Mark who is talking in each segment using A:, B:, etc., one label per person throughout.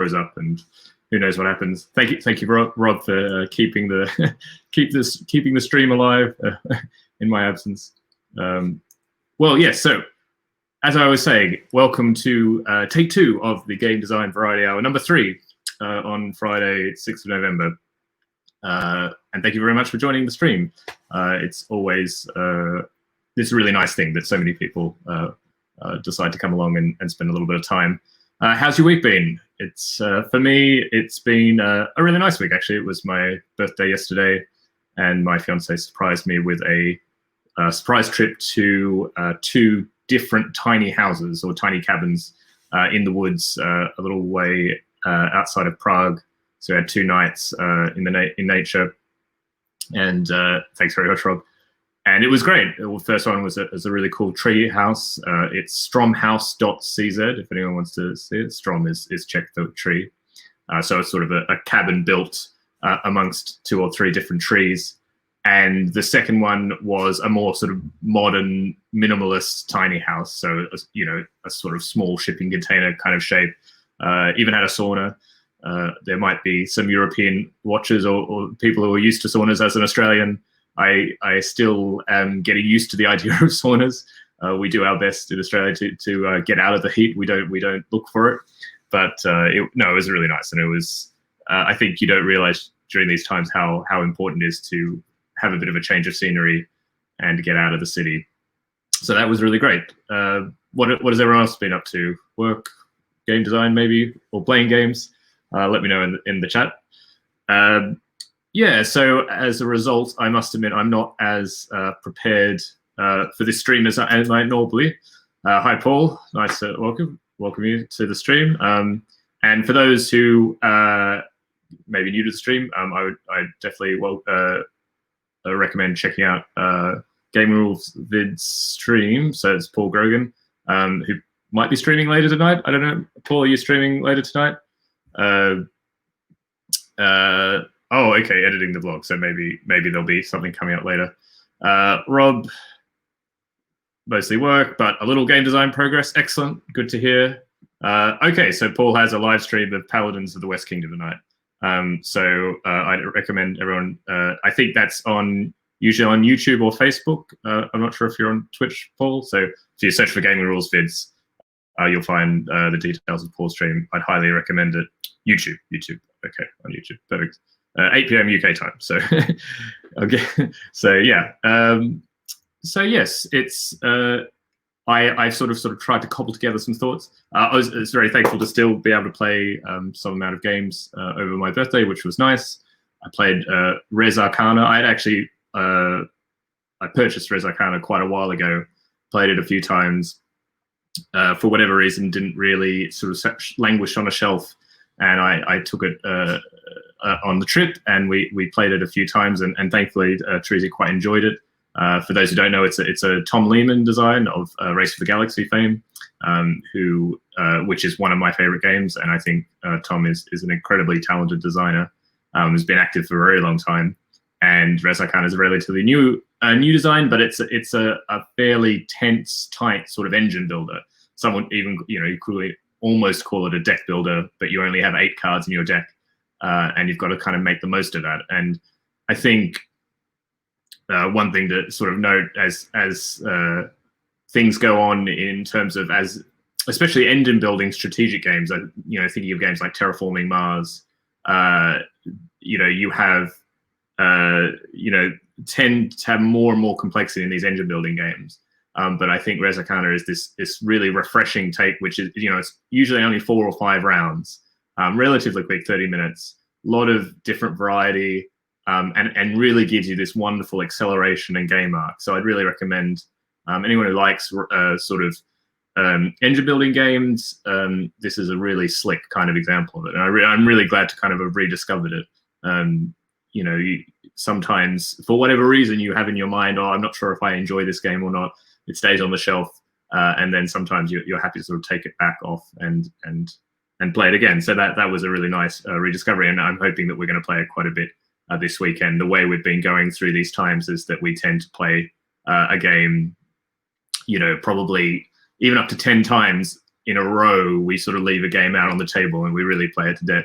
A: grows up, and who knows what happens. Thank you, Rob, for keeping the keeping the stream alive in my absence. Well, yes. So, as I was saying, welcome to take 2 of the Game Design Variety Hour, number 3, on Friday, 6th of November. And thank you very much for joining the stream. It's always it's a really nice thing that so many people decide to come along and spend a little bit of time. How's your week been? It's for me, it's been a really nice week, actually. It was my birthday yesterday, and my fiance surprised me with a surprise trip to 2 different tiny houses or tiny cabins in the woods, a little way outside of Prague. So we had 2 nights in nature, and thanks very much, Rob. And it was great. The first one was a really cool tree house. It's stromhouse.cz if anyone wants to see it. Strom is Czech for tree. So it's sort of a cabin built amongst 2 or 3 different trees. And the second one was a more sort of modern, minimalist tiny house. So, you know, a sort of small shipping container kind of shape. Even had a sauna. There might be some European watchers or people who are used to saunas. As an Australian, I still am getting used to the idea of saunas. We do our best in Australia to get out of the heat. We don't look for it, but it was really nice, and it was. I think you don't realize during these times how important it is to have a bit of a change of scenery and get out of the city. So that was really great. What has everyone else been up to? Work, game design, maybe, or playing games? Let me know in the chat. Yeah, so as a result, I must admit I'm not as prepared for this stream as I might normally. Hi, Paul. Nice to welcome you to the stream. And for those who may be new to the stream, I definitely recommend checking out Game Rules Vid's stream. So it's Paul Grogan, who might be streaming later tonight. I don't know. Paul, are you streaming later tonight? Oh, okay, editing the vlog. So maybe there'll be something coming out later. Rob, mostly work, but a little game design progress. Excellent. Good to hear. Okay, so Paul has a live stream of Paladins of the West Kingdom tonight. So I'd recommend everyone. I think that's usually on YouTube or Facebook. I'm not sure if you're on Twitch, Paul. So if you search for Gaming Rules Vids, you'll find the details of Paul's stream. I'd highly recommend it. YouTube. Okay, on YouTube. Perfect. 8 p.m. UK time. So, okay. So yeah. So yes, it's. I sort of tried to cobble together some thoughts. I was very thankful to still be able to play some amount of games over my birthday, which was nice. I played Res Arcana. I had actually I purchased Res Arcana quite a while ago. Played it a few times. For whatever reason, didn't really sort of languish on a shelf, and I took it on the trip, and we played it a few times, and thankfully Teresa quite enjoyed it. For those who don't know, it's a Tom Lehman design of Race for the Galaxy fame, which is one of my favorite games, and I think Tom is an incredibly talented designer. Has been active for a very long time, and Res Arcana is a relatively new design, but it's a fairly tense, tight sort of engine builder. Someone even you could almost call it a deck builder, but you only have 8 cards in your deck, and you've got to kind of make the most of that. And I think one thing to sort of note as things go on in terms of especially engine building strategic games, thinking of games like Terraforming Mars, you have tend to have more and more complexity in these engine building games. But I think Res Arcana is this really refreshing take, which is, it's usually only 4 or 5 rounds, relatively quick, 30 minutes, a lot of different variety, and really gives you this wonderful acceleration and game arc. So I'd really recommend anyone who likes engine building games, this is a really slick kind of example of it. And I'm really glad to kind of have rediscovered it. Sometimes, for whatever reason, you have in your mind, oh, I'm not sure if I enjoy this game or not. It stays on the shelf, and then sometimes you're happy to sort of take it back off and play it again. So that was a really nice rediscovery, and I'm hoping that we're going to play it quite a bit this weekend. The way we've been going through these times is that we tend to play a game, probably even up to 10 times in a row we sort of leave a game out on the table and we really play it to death.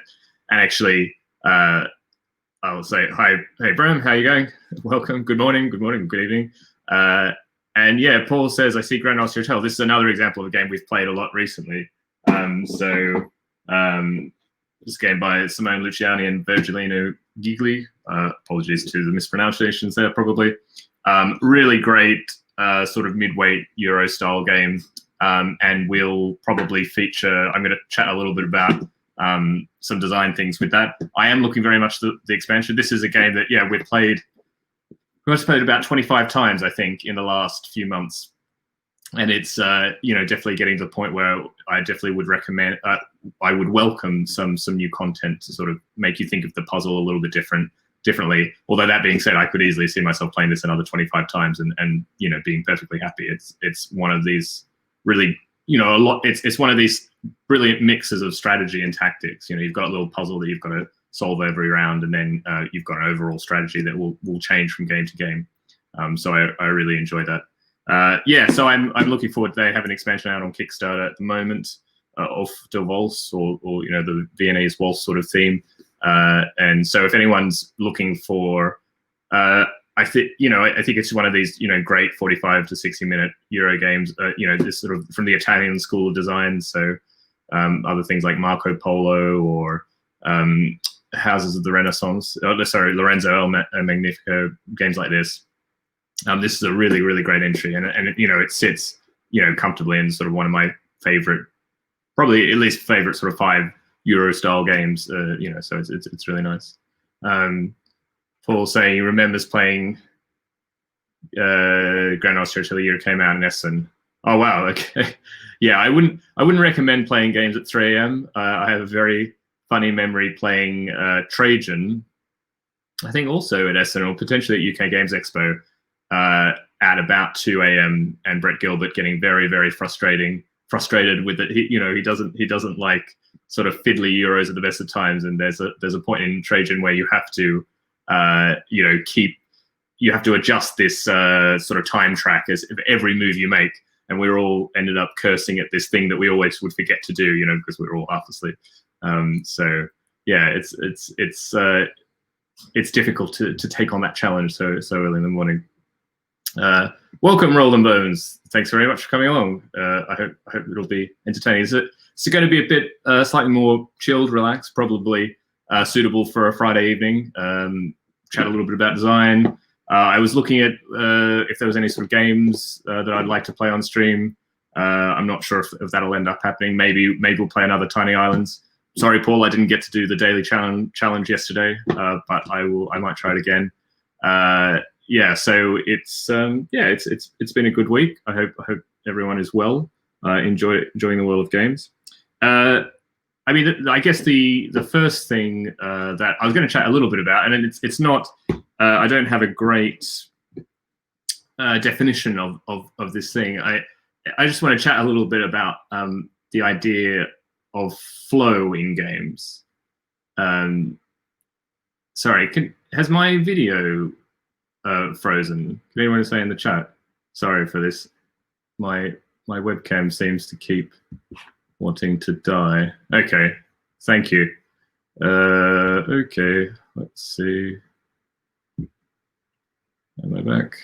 A: And actually, I'll say, hi, hey, Bram, how you going? Welcome, good morning, good evening. And yeah, Paul says, I see Grandmaster Hotel. This is another example of a game we've played a lot recently. This game by Simone Luciani and Virgilino Gigli. Apologies to the mispronunciations there, probably. Really great sort of mid-weight Euro-style game. And we'll probably feature, I'm going to chat a little bit about some design things with that. I am looking very much the expansion. This is a game that, yeah, we've played about 25 times, I think, in the last few months. And it's, definitely getting to the point where I definitely would recommend, I would welcome some new content to sort of make you think of the puzzle a little bit differently. Although that being said, I could easily see myself playing this another 25 times and being perfectly happy. It's one of these really, it's one of these brilliant mixes of strategy and tactics. You've got a little puzzle that you've got to solve every round, and then you've got an overall strategy that will change from game to game. So I really enjoy that. So I'm looking forward. They have an expansion out on Kickstarter at the moment of the Waltz or the Viennese waltz sort of theme. And so if anyone's looking for, I think it's one of these great 45 to 60-minute Euro games. This sort of from the Italian school of design. So other things like Marco Polo or Houses of the Renaissance. Lorenzo El Magnifico, games like this. This is a really, really great entry, and it sits comfortably in sort of one of my favorite, probably at least favorite sort of 5 Euro style games. So it's really nice. Paul saying he remembers playing Grandmaster until the year came out in Essen. Oh wow, okay. Yeah, I wouldn't recommend playing games at 3 a.m. I have a very funny memory playing Trajan, I think also at Essen or potentially at UK Games Expo. At about 2 a.m. and Brett Gilbert getting very, very frustrated with it. He doesn't like sort of fiddly Euros at the best of times. And there's a point in Trajan where you have to you have to adjust this sort of time track as every move you make. And we all ended up cursing at this thing that we always would forget to do, because we were all half asleep. So yeah, it's difficult to take on that challenge so early in the morning. Welcome, Roland Bones. Thanks very much for coming along. I hope it'll be entertaining. It's going to be a bit slightly more chilled, relaxed, probably suitable for a Friday evening. Chat a little bit about design. I was looking at if there was any sort of games that I'd like to play on stream. I'm not sure if that'll end up happening. Maybe we'll play another Tiny Islands. Sorry, Paul, I didn't get to do the daily challenge yesterday, but I might try it again. So it's been a good week. I hope everyone is well, enjoying the world of games. I guess the first thing that I was going to chat a little bit about, and it's not, I don't have a great definition of this thing. I just want to chat a little bit about the idea of flow in games. Sorry, has my video frozen? Can anyone say in the chat? Sorry for this. My webcam seems to keep wanting to die. Okay, thank you. Okay, let's see. Am I back?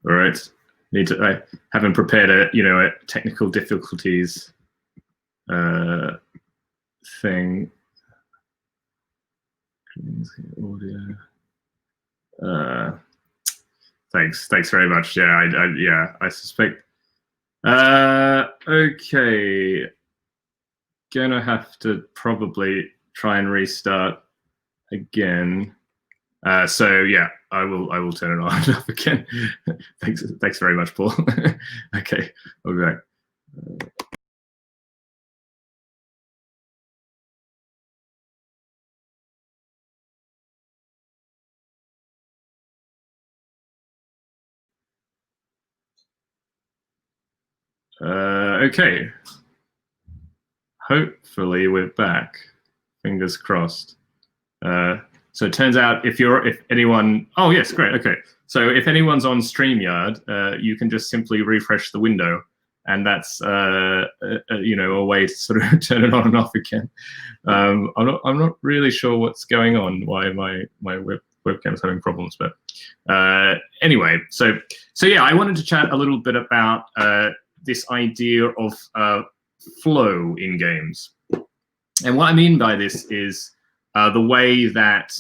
A: All right. I haven't prepared a technical difficulties thing. Audio. Thanks very much. Yeah, I suspect. Okay, gonna have to probably try and restart again. So yeah, I will turn it on and off again. Thanks very much, Paul. Okay, I'll be back. Okay. Hopefully we're back. Fingers crossed. So it turns out if anyone, oh yes, great, okay. So if anyone's on StreamYard, you can just simply refresh the window and that's you know, a way to sort of turn it on and off again. I'm not really sure what's going on, why my webcam's having problems, but anyway, so yeah, I wanted to chat a little bit about this idea of flow in games. And what I mean by this is the way that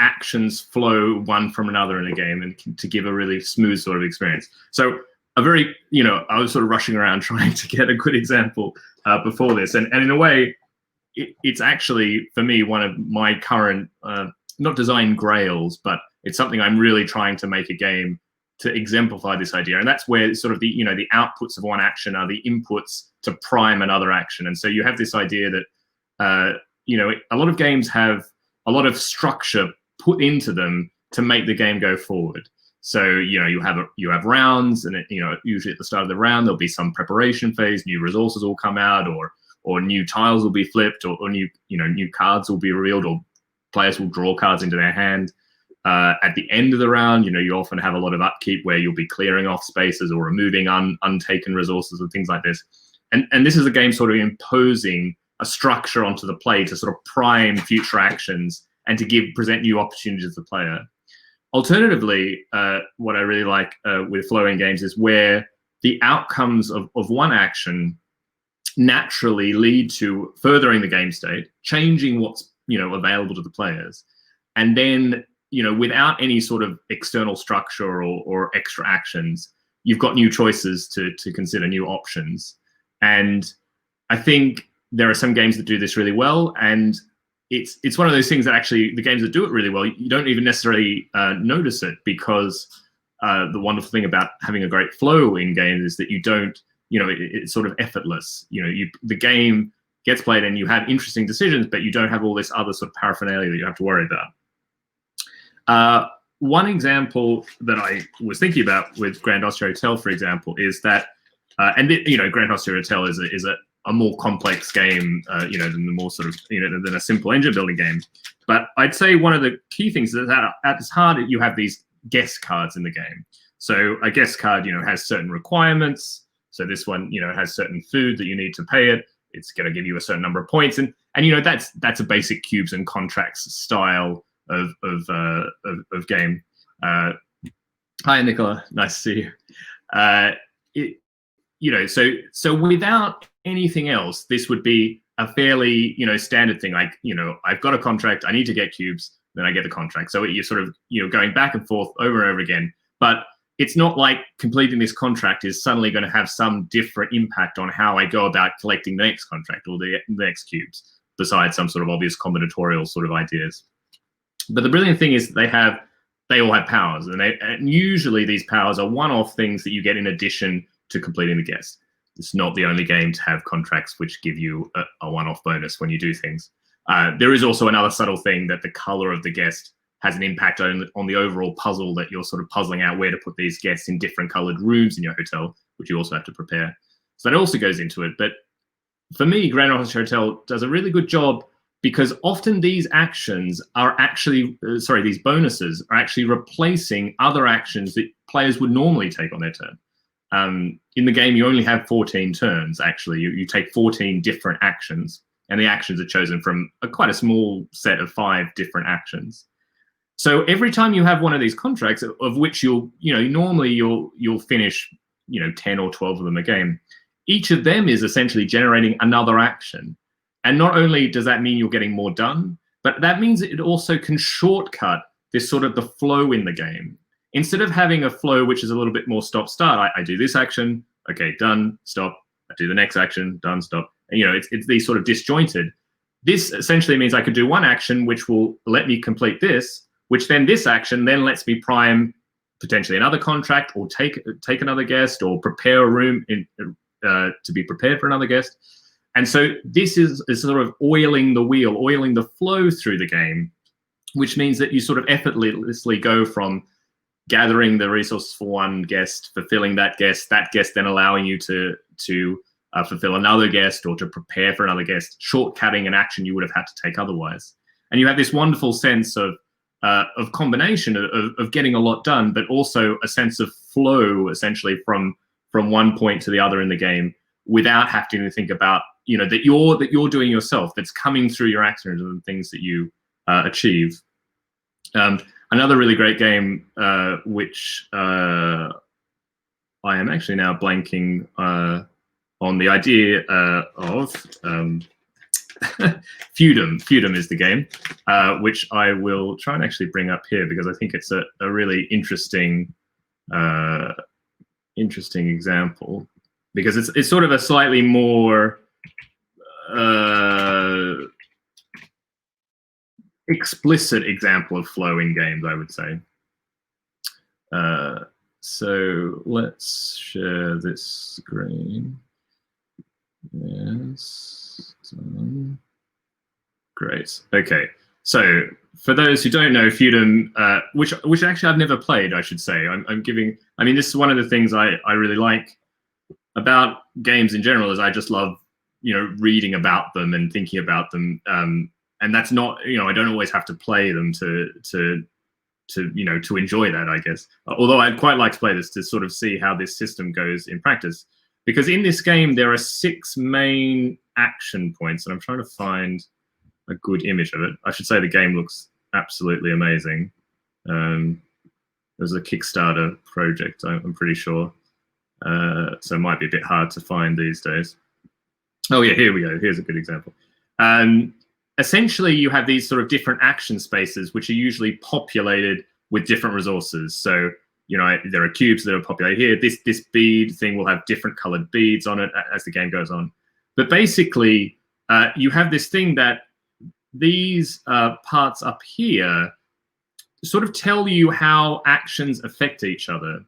A: actions flow one from another in a game, and to give a really smooth sort of experience. So a very, you know, I was sort of rushing around trying to get a good example before this, and in a way, it's actually, for me, one of my current, not design grails, but it's something I'm really trying to make a game to exemplify this idea. And that's where sort of the, you know, the outputs of one action are the inputs to prime another action. And so you have this idea that, you know, a lot of games have a lot of structure put into them to make the game go forward. So, you know, you have rounds, and you know, usually at the start of the round, there'll be some preparation phase, new resources will come out, or new tiles will be flipped, or new cards will be revealed, or players will draw cards into their hand. At the end of the round, you know, you often have a lot of upkeep where you'll be clearing off spaces or removing untaken resources and things like this. And this is a game sort of imposing a structure onto the play to sort of prime future actions and to present new opportunities to the player. Alternatively, what I really like with flowing games is where the outcomes of one action naturally lead to furthering the game state, changing what's, you know, available to the players, and then, you know, without any sort of external structure or extra actions, you've got new choices to consider, new options. And I think there are some games that do this really well, and it's one of those things that actually the games that do it really well, you don't even necessarily notice it, because the wonderful thing about having a great flow in games is that you don't, you know, it's sort of effortless. You know, the game gets played and you have interesting decisions, but you don't have all this other sort of paraphernalia that you have to worry about. One example that I was thinking about with Grand Austria Hotel, for example, is that, you know, Grand Austria Hotel is a more complex game, you know, than the more sort of, you know, than a simple engine building game. But I'd say one of the key things is that at its heart, you have these guest cards in the game. So a guest card, you know, has certain requirements. So this one, you know, has certain food that you need to pay it. It's going to give you a certain number of points, and you know, that's a basic cubes and contracts style of game. Hi, Nicola. Nice to see you. You know, so without anything else, this would be a fairly, you know, standard thing. Like, you know, I've got a contract, I need to get cubes, then I get the contract. So you're sort of, you know, going back and forth over and over again. But it's not like completing this contract is suddenly going to have some different impact on how I go about collecting the next contract or the next cubes, besides some sort of obvious combinatorial sort of ideas. But the brilliant thing is they all have powers, and usually these powers are one-off things that you get in addition to completing the guest. It's not the only game to have contracts which give you a one-off bonus when you do things. There is also another subtle thing that the color of the guest has an impact on the overall puzzle, that you're sort of puzzling out where to put these guests in different colored rooms in your hotel, which you also have to prepare. So that also goes into it. But for me, Grand Austria Hotel does a really good job, because often these actions are actually, these bonuses are actually replacing other actions that players would normally take on their turn. In the game, you only have 14 turns, actually. You take 14 different actions, and the actions are chosen from quite a small set of 5 different actions. So every time you have one of these contracts, of which normally you'll finish, 10 or 12 of them a game, each of them is essentially generating another action. And not only does that mean you're getting more done, but that means it also can shortcut this sort of the flow in the game. Instead of having a flow which is a little bit more stop-start, I do this action, okay, done, stop. I do the next action, done, stop. And, it's these sort of disjointed. This essentially means I could do one action which will let me complete this, which then this action then lets me prime potentially another contract, or take another guest, or prepare a room to be prepared for another guest. And so this is sort of oiling the wheel, oiling the flow through the game, which means that you sort of effortlessly go from gathering the resources for one guest, fulfilling that guest then allowing you to fulfill another guest, or to prepare for another guest, shortcutting an action you would have had to take otherwise. And you have this wonderful sense of of combination of getting a lot done, but also a sense of flow, essentially from one point to the other in the game, without having to think about, you know, that you're doing yourself, that's coming through your actions and the things that you achieve. Another really great game, which I am actually now blanking on the idea of. Feudum. Feudum is the game, which I will try and actually bring up here because I think it's a really interesting example, because it's sort of a slightly more explicit example of flow in games, I would say. So let's share this screen. Yes. Great. Okay. So for those who don't know, Feudum, which actually I've never played, I should say. I mean, this is one of the things I really like about games in general, is I just love, you know, reading about them and thinking about them. And that's not, you know, I don't always have to play them to you know, to enjoy that, I guess. Although I'd quite like to play this to sort of see how this system goes in practice. Because in this game, there are 6 main action points, and I'm trying to find a good image of it. I should say the game looks absolutely amazing. There's a Kickstarter project, I'm pretty sure. So it might be a bit hard to find these days. Oh yeah, here we go. Here's a good example. Essentially, you have these sort of different action spaces, which are usually populated with different resources. So, you know, there are cubes that are populated here. This bead thing will have different colored beads on it as the game goes on. But basically, you have this thing that these parts up here sort of tell you how actions affect each other.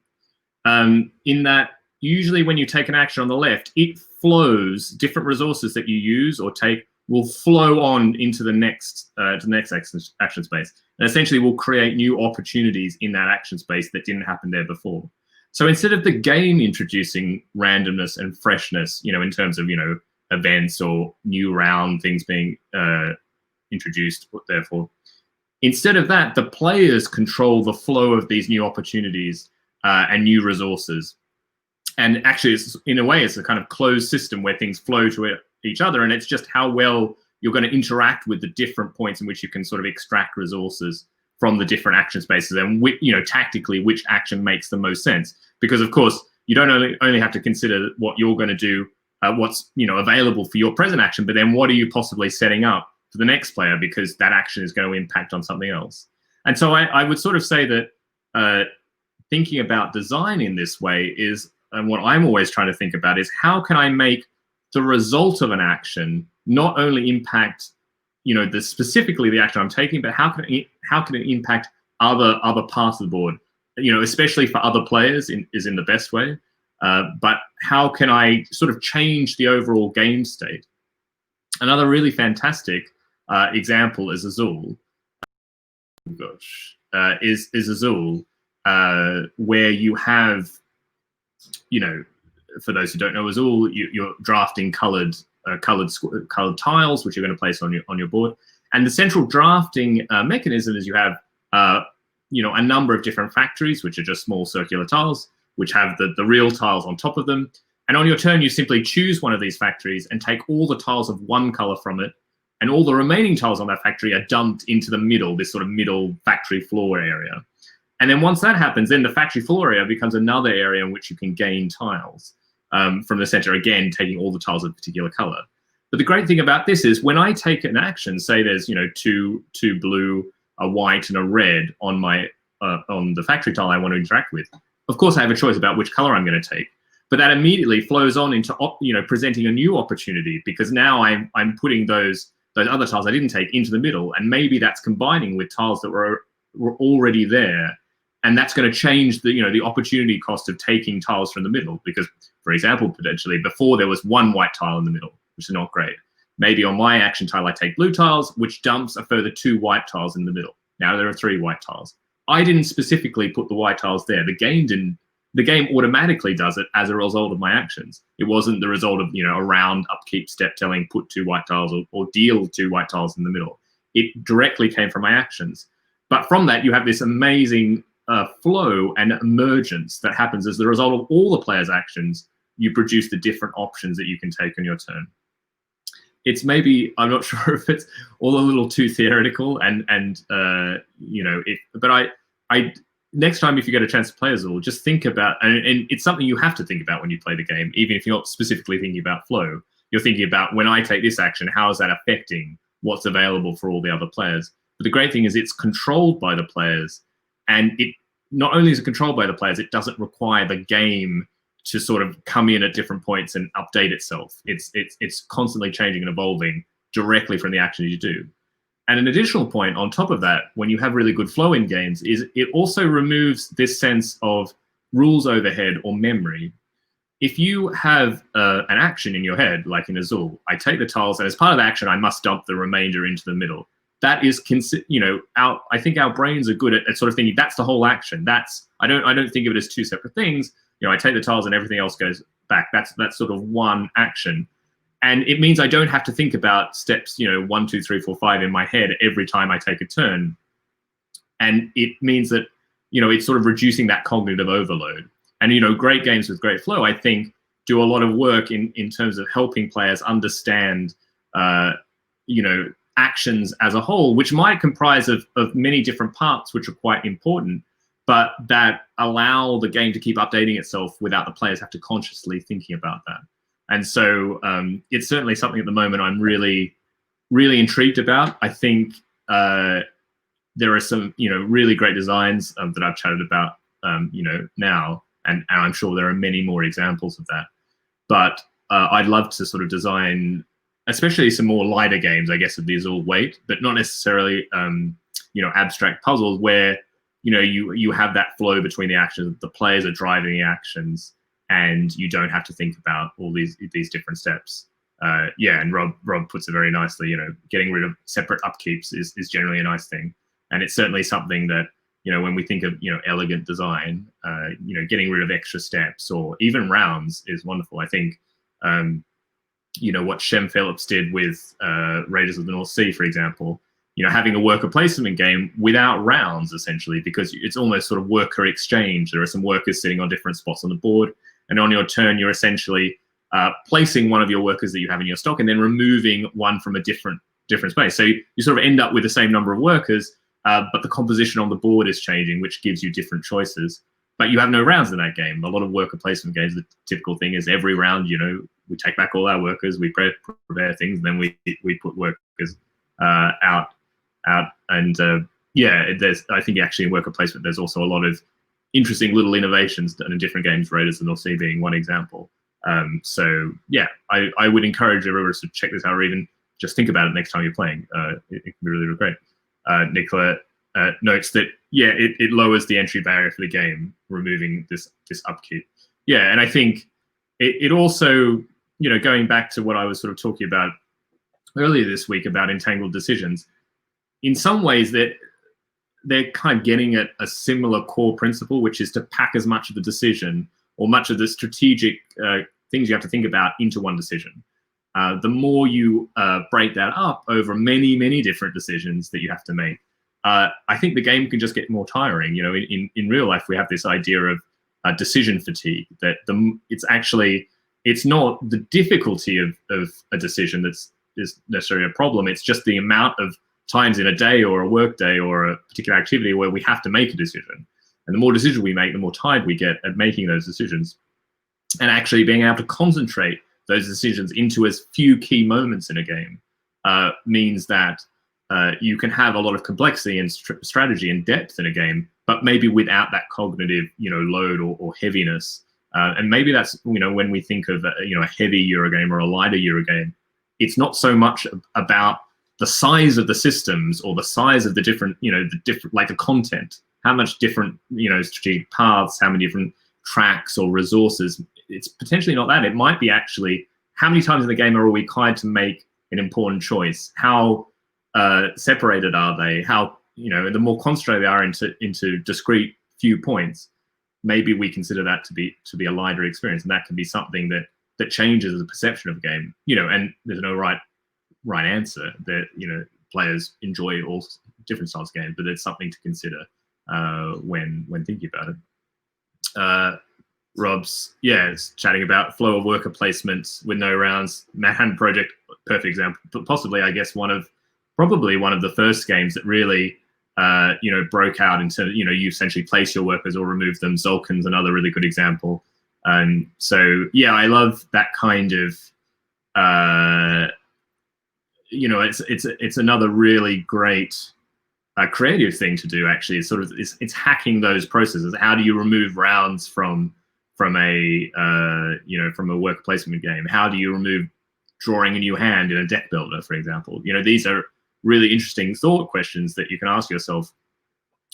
A: In that, usually when you take an action on the left, it flows, different resources that you use or take will flow on into the next action space, and essentially will create new opportunities in that action space that didn't happen there before. So instead of the game introducing randomness and freshness, you know, in terms of, you know, events or new round things being introduced, therefore, instead of that, the players control the flow of these new opportunities and new resources. And actually, it's, in a way, it's a kind of closed system where things flow to each other, and it's just how well you're going to interact with the different points in which you can sort of extract resources from the different action spaces, and you know, tactically, which action makes the most sense. Because of course, you don't only have to consider what you're going to do, what's, you know, available for your present action, but then what are you possibly setting up for the next player, because that action is going to impact on something else. And so I would sort of say that thinking about design in this way is, and what I'm always trying to think about is, how can I make the result of an action not only impact, you know, specifically the action I'm taking, but how can it impact other parts of the board? You know, especially for other players is in the best way. But how can I sort of change the overall game state? Another really fantastic example is Azul. Is Azul, where you have, you know, for those who don't know Azul, you're drafting colored tiles, which you're going to place on your board. And the central drafting mechanism is you have, you know, a number of different factories, which are just small circular tiles, which have the real tiles on top of them. And on your turn, you simply choose one of these factories and take all the tiles of one color from it, and all the remaining tiles on that factory are dumped into the middle, this sort of middle factory floor area. And then once that happens, then the factory floor area becomes another area in which you can gain tiles from the center, again, taking all the tiles of a particular color. But the great thing about this is, when I take an action, say there's, you know, two blue, a white, and a red on my on the factory tile I want to interact with, of course I have a choice about which color I'm going to take. But that immediately flows on into, you know, presenting a new opportunity, because now I'm putting those other tiles I didn't take into the middle, and maybe that's combining with tiles that were already there, and that's going to change the, you know, the opportunity cost of taking tiles from the middle. Because, for example, potentially before there was one white tile in the middle, which is not great. Maybe on my action tile I take blue tiles, which dumps a further 2 white tiles in the middle. Now there are 3 white tiles. I didn't specifically put the white tiles there. The game didn't. The game automatically does it as a result of my actions. It wasn't the result of, you know, a round upkeep step telling put 2 white tiles or deal 2 white tiles in the middle. It directly came from my actions. But from that, you have this amazing flow and emergence that happens as the result of all the players' actions. You produce the different options that you can take on your turn. It's maybe, I'm not sure if it's all a little too theoretical, but I next time if you get a chance to play Azul, just think about, and it's something you have to think about when you play the game, even if you're not specifically thinking about flow. You're thinking about, when I take this action, how is that affecting what's available for all the other players? But the great thing is it's controlled by the players, and it not only is it controlled by the players, it doesn't require the game to sort of come in at different points and update itself. It's constantly changing and evolving directly from the actions you do. And an additional point on top of that, when you have really good flow in games, is it also removes this sense of rules overhead or memory. If you have an action in your head, like in Azul, I take the tiles, and as part of the action, I must dump the remainder into the middle. That is, I think our brains are good at sort of thinking that's the whole action. I don't think of it as two separate things. I take the tiles and everything else goes back. That's sort of one action. And it means I don't have to think about steps, 1, 2, 3, 4, 5 in my head every time I take a turn. And it means that, it's sort of reducing that cognitive overload. And, great games with great flow, I think, do a lot of work in terms of helping players understand, actions as a whole, which might comprise of many different parts, which are quite important, but that allow the game to keep updating itself without the players have to consciously thinking about that. And so it's certainly something at the moment I'm really, really intrigued about. I think there are some, really great designs that I've chatted about, now, and I'm sure there are many more examples of that. But I'd love to sort of design, especially some more lighter games, I guess, of the Azul weight, but not necessarily, abstract puzzles where, you have that flow between the actions. The players are driving the actions, and you don't have to think about all these different steps. And Rob puts it very nicely. Getting rid of separate upkeeps is generally a nice thing, and it's certainly something that when we think of elegant design, getting rid of extra steps or even rounds is wonderful. I think what Shem Phillips did with Raiders of the North Sea, for example. Having a worker placement game without rounds, essentially, because it's almost sort of worker exchange. There are some workers sitting on different spots on the board, and on your turn, you're essentially placing one of your workers that you have in your stock and then removing one from a different space. So you sort of end up with the same number of workers, but the composition on the board is changing, which gives you different choices. But you have no rounds in that game. A lot of worker placement games, the typical thing is every round, we take back all our workers, we prepare things, and then we put workers out. And there's, I think actually in worker placement, there's also a lot of interesting little innovations done in different games, Raiders of the North Sea being one example. I would encourage everyone to check this out, or even just think about it next time you're playing. It can be really, really great. Nicola notes that, it lowers the entry barrier for the game, removing this upkeep. And I think it also, going back to what I was sort of talking about earlier this week about entangled decisions, in some ways they're kind of getting at a similar core principle, which is to pack as much of the decision or much of the strategic things you have to think about into one decision. The more you break that up over many, many different decisions that you have to make, I think the game can just get more tiring. In real life, we have this idea of decision fatigue, that it's not the difficulty of a decision that's is necessarily a problem. It's just the amount of times in a day or a work day or a particular activity where we have to make a decision. And the more decisions we make, the more tired we get at making those decisions. And actually being able to concentrate those decisions into as few key moments in a game means that you can have a lot of complexity and strategy and depth in a game, but maybe without that cognitive, load or heaviness. And maybe that's, when we think of a heavy Eurogame or a lighter Eurogame, it's not so much about the size of the systems or the size of the different, like the content, how much different, strategic paths, how many different tracks or resources. It's potentially not that. It might be actually how many times in the game are we required to make an important choice? How separated are they? How, the more concentrated they are into discrete few points, maybe we consider that to be a lighter experience, and that can be something that changes the perception of the game. And there's no right answer. That players enjoy all different styles of games, but it's something to consider when thinking about it. Rob's is chatting about flow of worker placement with no rounds. Manhattan Project, perfect example. But possibly, I guess, probably one of the first games that really broke out into you essentially place your workers or remove them. Tzolk'in's another really good example. So yeah, I love that kind of it's another really great creative thing to do. Actually, it's hacking those processes. How do you remove rounds from a worker placement game? How do you remove drawing a new hand in a deck builder, for example? These are really interesting thought questions that you can ask yourself,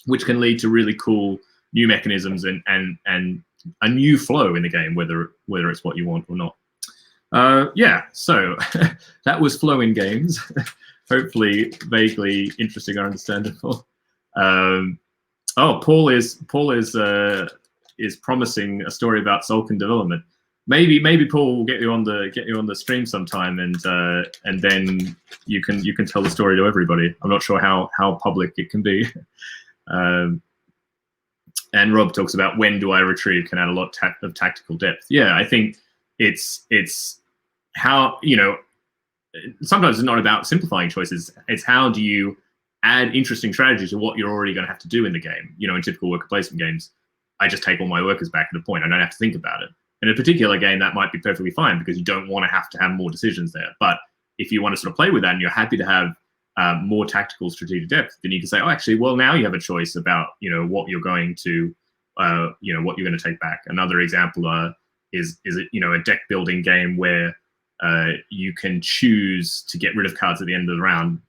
A: which can lead to really cool new mechanisms and a new flow in the game, whether it's what you want or not. So that was flow in games. Hopefully vaguely interesting or understandable. Paul is promising a story about Tzolk'in development. Maybe Paul will get you on the stream sometime, and then you can tell the story to everybody. I'm not sure how public it can be. And Rob talks about when do I retrieve can add a lot of tactical depth. Yeah, I think it's how, sometimes it's not about simplifying choices. It's how do you add interesting strategies to what you're already going to have to do in the game. In typical worker placement games, I just take all my workers back at a point. I don't have to think about it. In a particular game, that might be perfectly fine because you don't want to have more decisions there. But if you want to sort of play with that and you're happy to have more tactical strategic depth, then you can say, oh, actually, well, now you have a choice about, what you're going to, what you're going to take back. Another example is a deck building game where you can choose to get rid of cards at the end of the round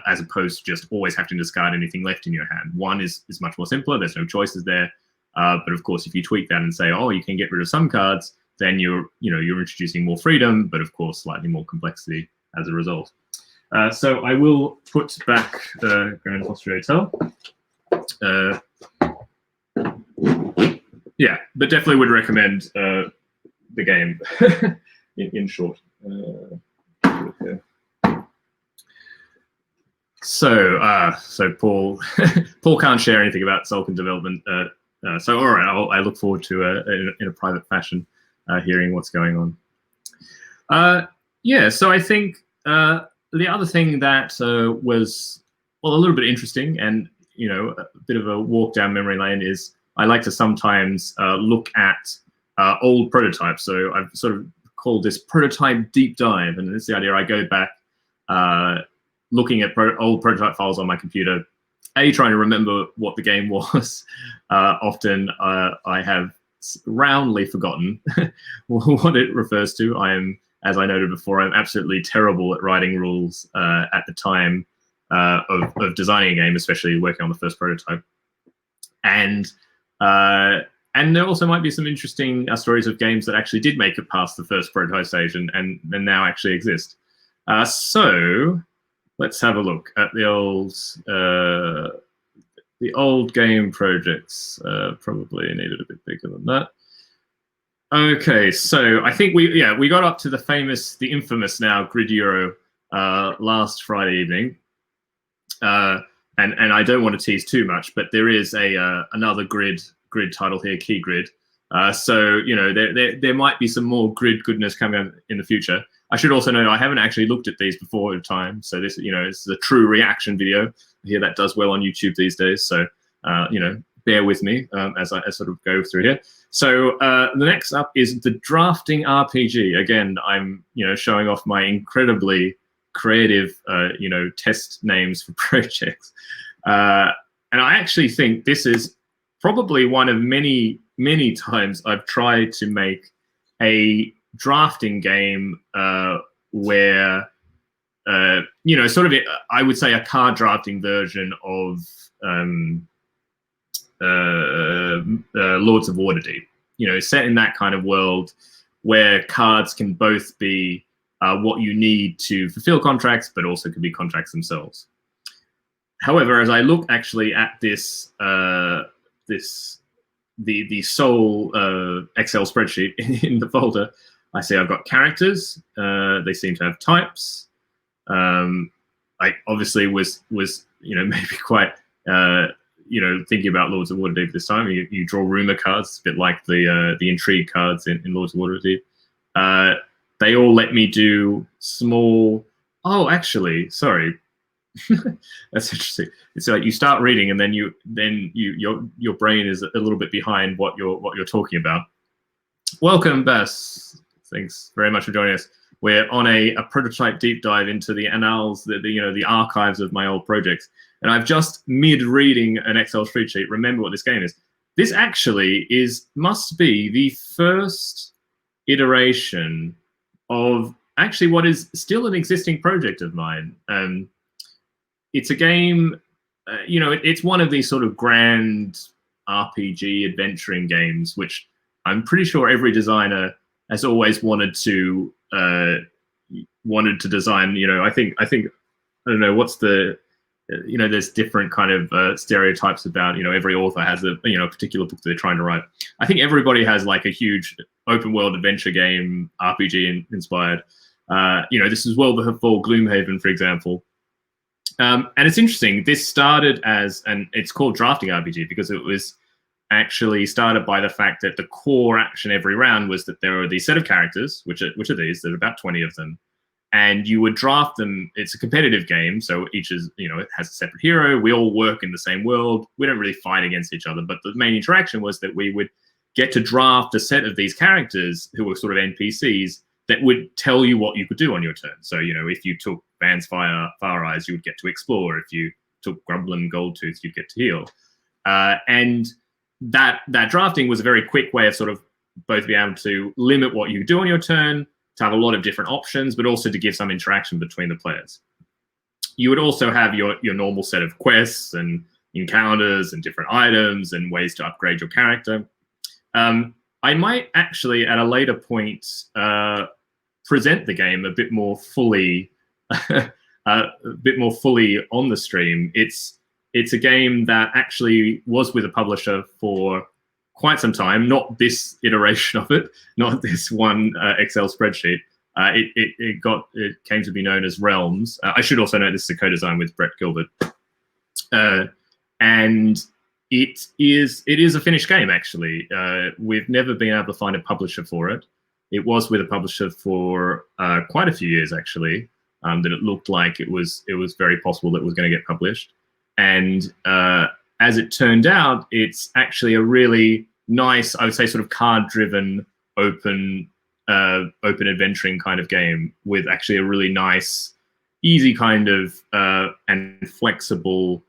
A: as opposed to just always having to discard anything left in your hand. One is much more simpler. There's no choices there. But of course, if you tweak that and say, oh, you can get rid of some cards, then you're introducing more freedom, but of course, slightly more complexity as a result. So I will put back Grand Austria Hotel. Yeah, but definitely would recommend the game in short. So Paul can't share anything about Tzolk'in development. So all right, I look forward to in a private fashion hearing what's going on. So I think the other thing that was a little bit interesting and a bit of a walk down memory lane is I like to sometimes look at old prototypes. So I've sort of called this prototype deep dive, and it's the idea I go back looking at old prototype files on my computer, trying to remember what the game was. Often I have roundly forgotten what it refers to. I am, as I noted before, I'm absolutely terrible at writing rules at the time of designing a game, especially working on the first prototype. And there also might be some interesting stories of games that actually did make it past the first prototype stage and now actually exist. So let's have a look at the old game projects. Probably needed a bit bigger than that. Okay, so I think we got up to the infamous now Grid Euro last Friday evening. And I don't want to tease too much, but there is another grid title here, Key Grid. So there might be some more grid goodness coming up in the future. I should also note I haven't actually looked at these before at the time, so this is a true reaction video. I hear that does well on YouTube these days, so bear with me as I sort of go through here. So the next up is the Drafting RPG. Again, I'm showing off my incredibly creative test names for projects, and I actually think this is probably one of many times I've tried to make a drafting game where sort of I would say a card drafting version of Lords of Waterdeep, set in that kind of world where cards can both be what you need to fulfill contracts, but also could be contracts themselves. However, as I look actually at this, the sole Excel spreadsheet in the folder, I see I've got characters. They seem to have types. I obviously was maybe quite thinking about Lords of Waterdeep this time. You draw rumor cards, a bit like the intrigue cards in Lords of Waterdeep. They all let me do small. Oh, actually, sorry. That's interesting. It's like you start reading, and then your brain is a little bit behind what you're talking about. Welcome, Bess. Thanks very much for joining us. We're on a prototype deep dive into the annals, the archives of my old projects. And I've just mid-reading an Excel spreadsheet. Remember what this game is. This actually must be the first iteration of actually what is still an existing project of mine. It's a game, it's one of these sort of grand RPG adventuring games, which I'm pretty sure every designer has always wanted to design. I think I don't know what's the there's different kind of stereotypes about every author has a particular book that they're trying to write. I think everybody has like a huge open world adventure game, RPG inspired. This is well before Gloomhaven, for example. And it's interesting. This started and it's called Drafting RPG because it was actually started by the fact that the core action every round was that there are these set of characters, which are these. There's about 20 of them, and you would draft them. It's a competitive game, so each is it has a separate hero. We all work in the same world. We don't really fight against each other, but the main interaction was that we would get to draft a set of these characters who were sort of NPCs that would tell you what you could do on your turn. So, if you took Van's Far Eyes, you would get to explore. If you took Grumblin Goldtooth, you'd get to heal. And that drafting was a very quick way of sort of both being able to limit what you do on your turn, to have a lot of different options, but also to give some interaction between the players. You would also have your normal set of quests and encounters and different items and ways to upgrade your character. I might actually, at a later point, present the game a bit more fully, on the stream. It's a game that actually was with a publisher for quite some time. Not this iteration of it, not this one Excel spreadsheet. It came to be known as Realms. I should also note this is a co-design with Brett Gilbert, and it is a finished game actually. We've never been able to find a publisher for it. It was with a publisher for quite a few years actually. That it looked like it was very possible that it was going to get published. And as it turned out, it's actually a really nice, I would say, sort of card-driven, open adventuring kind of game with actually a really nice, easy kind of and flexible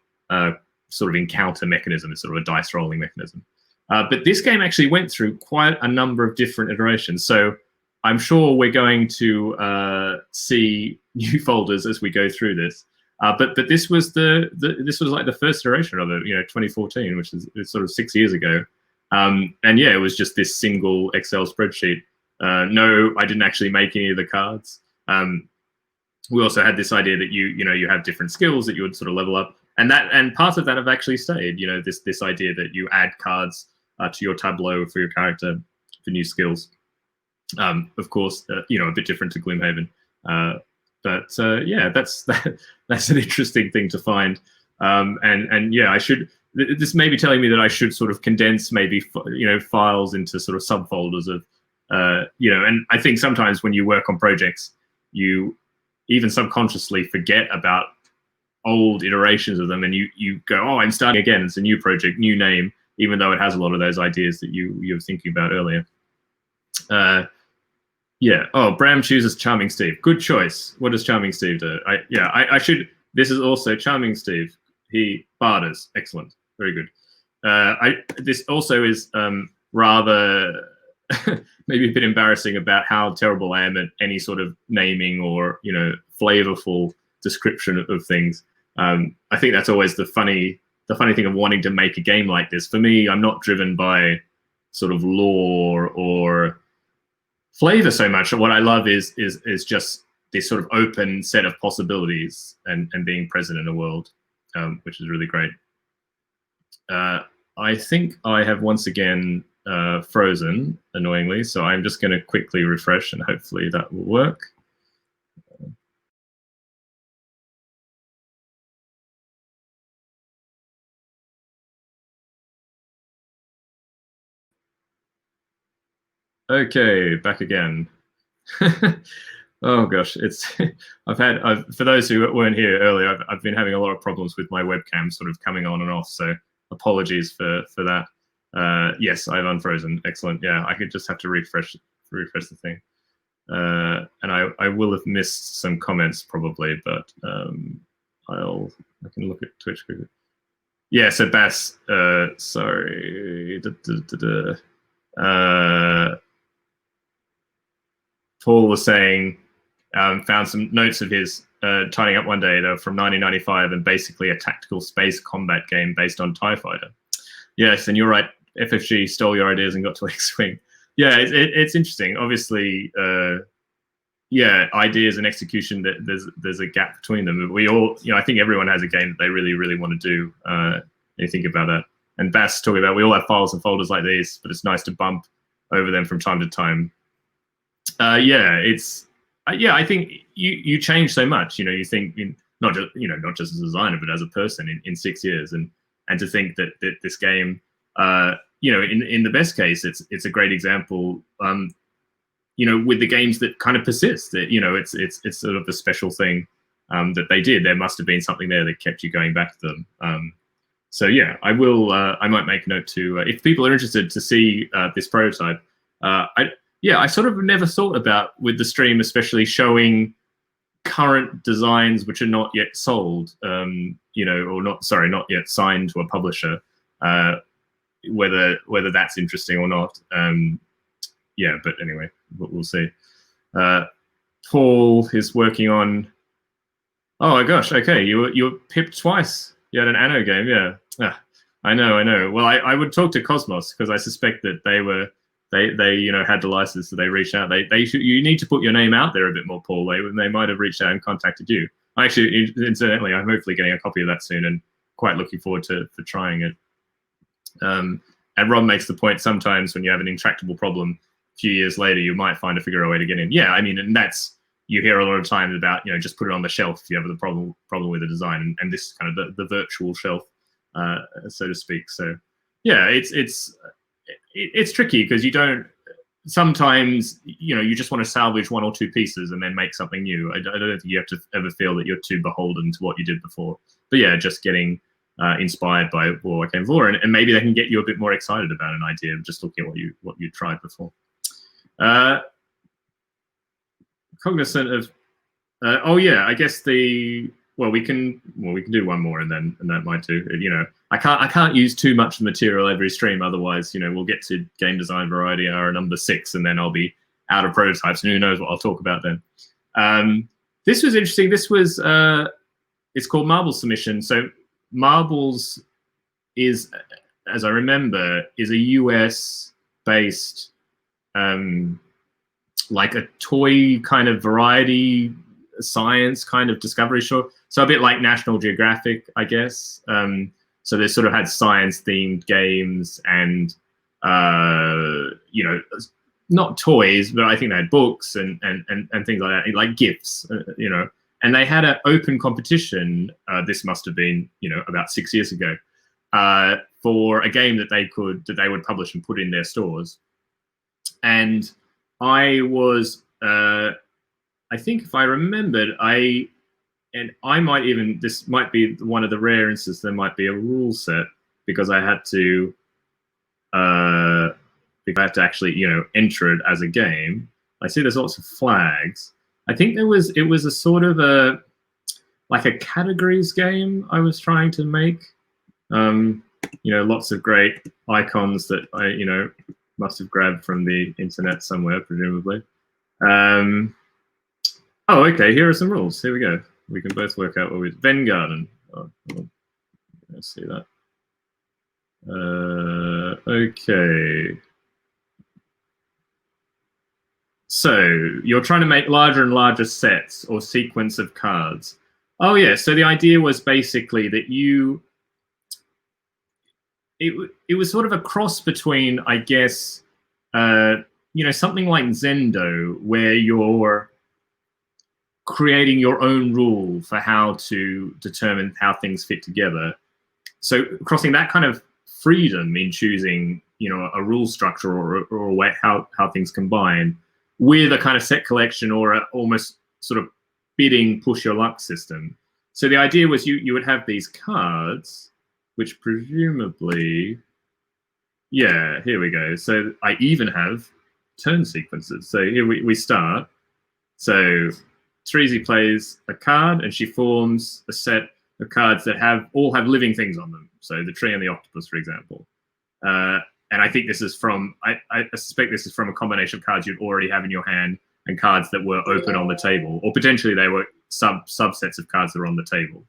A: sort of encounter mechanism. It's sort of a dice rolling mechanism. But this game actually went through quite a number of different iterations. So I'm sure we're going to see new folders as we go through this. But this was this was like the first iteration of it, 2014, which is sort of 6 years ago. And yeah, it was just this single Excel spreadsheet. No, I didn't actually make any of the cards. We also had this idea that you have different skills that you would sort of level up, and parts of that have actually stayed. This idea that you add cards to your tableau for your character for new skills. Of course, a bit different to Gloomhaven. But yeah, that's an interesting thing to find. And yeah, this may be telling me that I should sort of condense maybe files into sort of subfolders of and I think sometimes when you work on projects, you even subconsciously forget about old iterations of them, and you go, oh, I'm starting again. It's a new project, new name, even though it has a lot of those ideas that you were thinking about earlier. Yeah. Oh, Bram chooses Charming Steve. Good choice. What does Charming Steve do? I should. This is also Charming Steve. He barters. Excellent. Very good. This also is rather maybe a bit embarrassing about how terrible I am at any sort of naming or flavorful description of things. I think that's always the funny thing of wanting to make a game like this. For me, I'm not driven by sort of lore or flavor so much. What I love is just this sort of open set of possibilities and being present in a world, which is really great. I think I have once again frozen, annoyingly, so I'm just going to quickly refresh and hopefully that will work. Okay, back again. Oh gosh, it's for those who weren't here earlier, I've been having a lot of problems with my webcam sort of coming on and off, so apologies for that. Yes, I've unfrozen. Excellent. Yeah, I could just have to refresh the thing. And I will have missed some comments probably, but I can look at Twitch quickly. Yeah, so Bass, sorry. Paul was saying, found some notes of his tidying up one day. They were from 1995 and basically a tactical space combat game based on TIE Fighter. Yes, and you're right. FFG stole your ideas and got to X-Wing. Yeah, it's interesting. Obviously, yeah, ideas and execution. There's a gap between them. But we all, I think everyone has a game that they really, really want to do. You think about that. And Bass talking about we all have files and folders like these, but it's nice to bump over them from time to time. Yeah, I think you change so much. You think not just as a designer, but as a person in 6 years, and to think that this game, in the best case, it's a great example. With the games that kind of persist, that it's sort of a special thing that they did. There must have been something there that kept you going back to them. So yeah, I might make a note to if people are interested to see this prototype. I sort of never thought about with the stream, especially showing current designs which are not yet sold, or not yet signed to a publisher, whether that's interesting or not. Yeah, but anyway, we'll see. Paul is working on. Oh my gosh! Okay, you were pipped twice. You had an Anno game, yeah. I know. Well, I would talk to Cosmos because I suspect that they had the license, so they reached out. You need to put your name out there a bit more, Paul. They might have reached out and contacted you. Actually, incidentally, I'm hopefully getting a copy of that soon, and quite looking forward for trying it. And Rob makes the point sometimes when you have an intractable problem, a few years later you might find a way to get in. Yeah, I mean, and that's you hear a lot of times about just put it on the shelf if you have the problem with the design, and this is kind of the virtual shelf, so to speak. So yeah, it's tricky because you don't sometimes you just want to salvage one or two pieces and then make something new. I don't think you have to ever feel that you're too beholden to what you did before. But yeah, just getting inspired by Warlock and Vor, and maybe they can get you a bit more excited about an idea of just looking at what you tried before. Cognizant of oh yeah, I guess we can do one more and that might do. I can't use too much material every stream, otherwise we'll get to game design variety hour number 6 and then I'll be out of prototypes and who knows what I'll talk about then. This was interesting. This was it's called Marbles Submission. So Marbles is, as I remember, is a US based like a toy kind of variety science kind of discovery show. So a bit like National Geographic, I guess. So they sort of had science-themed games and, not toys, but I think they had books and things like that, like gifts, And they had an open competition. This must have been, about 6 years ago, for a game that they would publish and put in their stores. And I was, I think if I remembered, this might be one of the rare instances there might be a rule set because I had to actually, enter it as a game. I see there's lots of flags. I think it was a sort of like a categories game I was trying to make. Lots of great icons that I, must have grabbed from the internet somewhere, presumably. Oh, okay, here are some rules. Here we go. We can both work out what we... Venn Garden. Oh, let's see that. Okay. So, you're trying to make larger and larger sets or sequence of cards. Oh, yeah, so the idea was basically that it was sort of a cross between, I guess, something like Zendo, where you're creating your own rule for how to determine how things fit together. So crossing that kind of freedom in choosing a rule structure or a way how things combine with a kind of set collection or a almost sort of bidding push your luck system. So the idea was you would have these cards, which presumably, yeah, here we go. So I even have turn sequences. So here we start. So Treasy plays a card and she forms a set of cards that all have living things on them. So the tree and the octopus, for example. And I think this is from, I suspect this is from a combination of cards you'd already have in your hand and cards that were open on the table, or potentially they were subsets of cards that are on the table.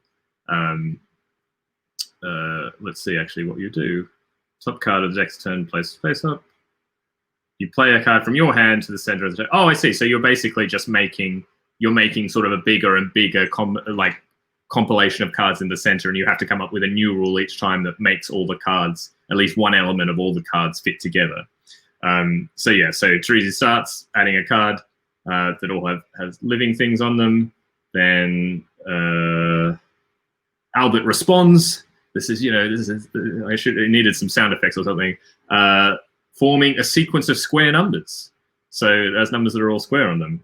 A: Let's see actually what you do. Top card of the next turn, place face up. You play a card from your hand to the center of the table. Oh, I see. So you're basically just making sort of a bigger and bigger compilation of cards in the center, and you have to come up with a new rule each time that makes all the cards, at least one element of all the cards, fit together. So Treasy starts adding a card that all has living things on them. Then Albert responds. It needed some sound effects or something. Forming a sequence of square numbers. So there's numbers that are all square on them.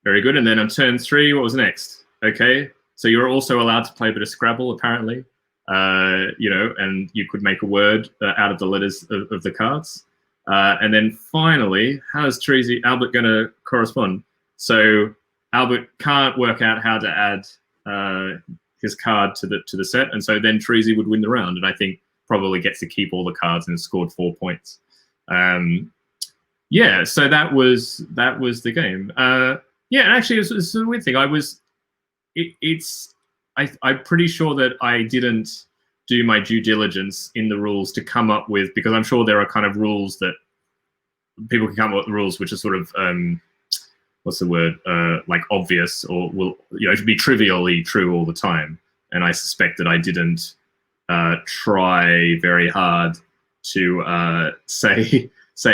A: Very good. And then on turn 3, what was next? Okay, so you're also allowed to play a bit of Scrabble, apparently. And you could make a word out of the letters of the cards. And then finally, how is Albert going to correspond? So Albert can't work out how to add his card to the set, and so then Treasy would win the round, and I think probably gets to keep all the cards and scored 4 points. So that was the game. And actually, it's a weird thing. I'm pretty sure that I didn't do my due diligence in the rules to come up with, because I'm sure there are kind of rules that people can come up with rules which are sort of what's the word, like obvious, or will to be trivially true all the time. And I suspect that I didn't try very hard to say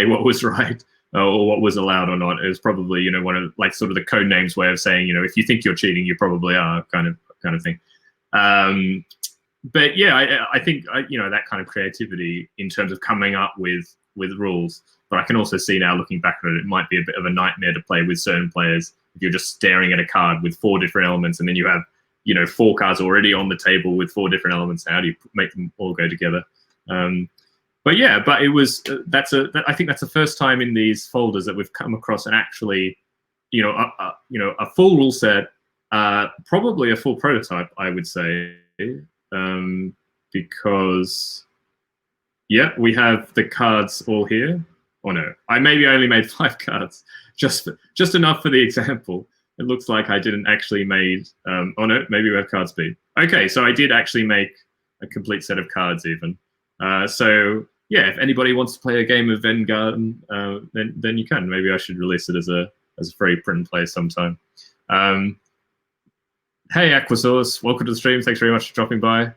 A: what was right or what was allowed or not. It was probably one of sort of the code names way of saying if you think you're cheating, you probably are, kind of thing. But yeah, I think that kind of creativity in terms of coming up with rules. But I can also see now, looking back at it, it might be a bit of a nightmare to play with certain players if you're just staring at a card with 4 different elements, and then you have 4 cards already on the table with 4 different elements. How do you make them all go together? But it was I think that's the first time in these folders that we've come across an actually a full rule set, probably a full prototype, I would say, because we have the cards all here. Oh no, I maybe only made 5 cards, just enough for the example. It looks like I didn't actually made. Oh no, maybe we have card speed. Okay, so I did actually make a complete set of cards even. So yeah, if anybody wants to play a game of Vanguard, then you can. Maybe I should release it as a free print and play sometime. Hey Aquasource, welcome to the stream. Thanks very much for dropping by.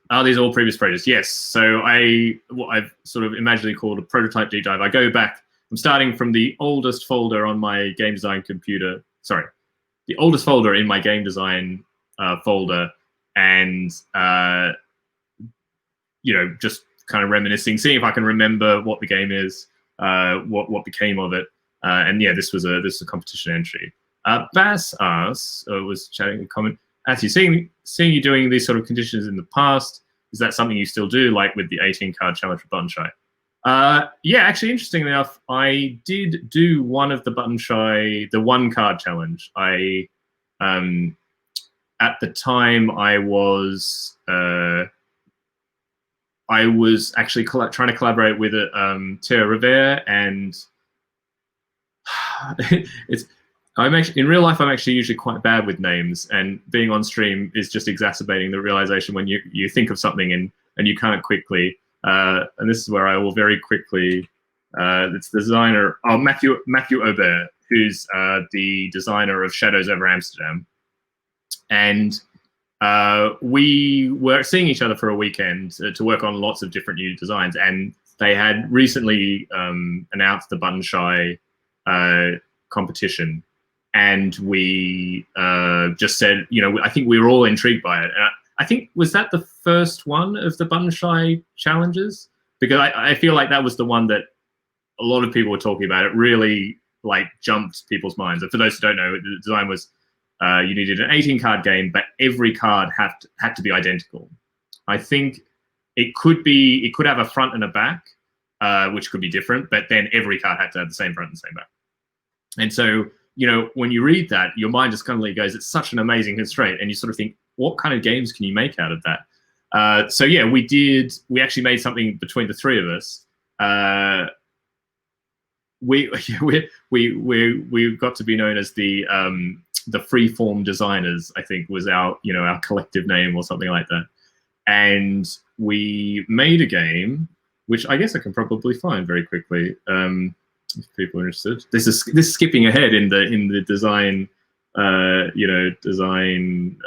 A: Are these all previous projects? Yes. So what I've sort of imaginally called a prototype deep dive. I go back. I'm starting from the oldest folder on my game design computer. Sorry, the oldest folder in my game design folder, and just kind of reminiscing, seeing if I can remember what the game is, what became of it, and yeah, this was a competition entry. Bass asks, was chatting in comment. Actually, seeing you doing these sort of conditions in the past, is that something you still do, like with the 18-card challenge for Button Shy? Yeah, actually, interestingly enough, I did do one of the Button Shy, the 1-card challenge. At the time, I was actually trying to collaborate with Terra Rivera, and in real life, I'm actually usually quite bad with names, and being on stream is just exacerbating the realization when you think of something and you can't quickly. And this is where I will very quickly. It's the designer, Matthew Aubert, who's the designer of Shadows over Amsterdam, and we were seeing each other for a weekend to work on lots of different new designs, and they had recently announced the Button Shy competition. And we just said, I think we were all intrigued by it. I think, was that the first one of the Button challenges? Because I feel like that was the one that a lot of people were talking about. It really like jumped people's minds. And for those who don't know, the design was you needed an 18-card game, but every card had to be identical. I think it could have a front and a back, which could be different, but then every card had to have the same front and the same back. And so, you know, when you read that, your mind just kind of goes, it's such an amazing constraint. And you sort of think, what kind of games can you make out of that? So yeah, we actually made something between the three of us. We got to be known as the freeform designers, I think was our collective name or something like that. And we made a game, which I guess I can probably find very quickly. If people are interested, this is skipping ahead in the design, design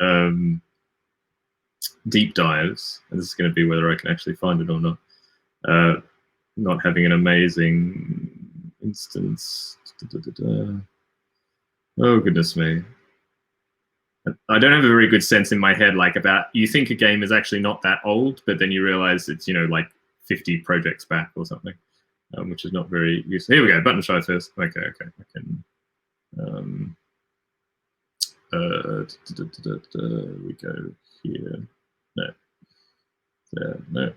A: deep dives. And this is going to be whether I can actually find it or not. Not having an amazing instance. Oh goodness me! I don't have a very good sense in my head, like about you think a game is actually not that old, but then you realize it's like 50 projects back or something. Which is not very useful. Here we go, Button Shy first. Okay, I can. We go here. No. There. No.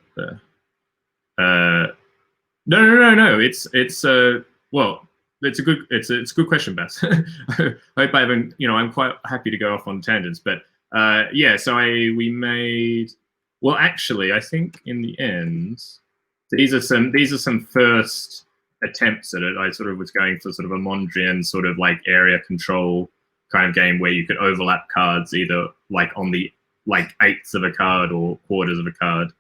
A: There. No. It's well, it's a good question, Bess. I hope I haven't. I'm quite happy to go off on tangents, but yeah. So we made. Well, actually, I think in the end. These are some first attempts at it. I sort of was going for sort of a Mondrian sort of like area control kind of game where you could overlap cards either like on the like eighths of a card or quarters of a card.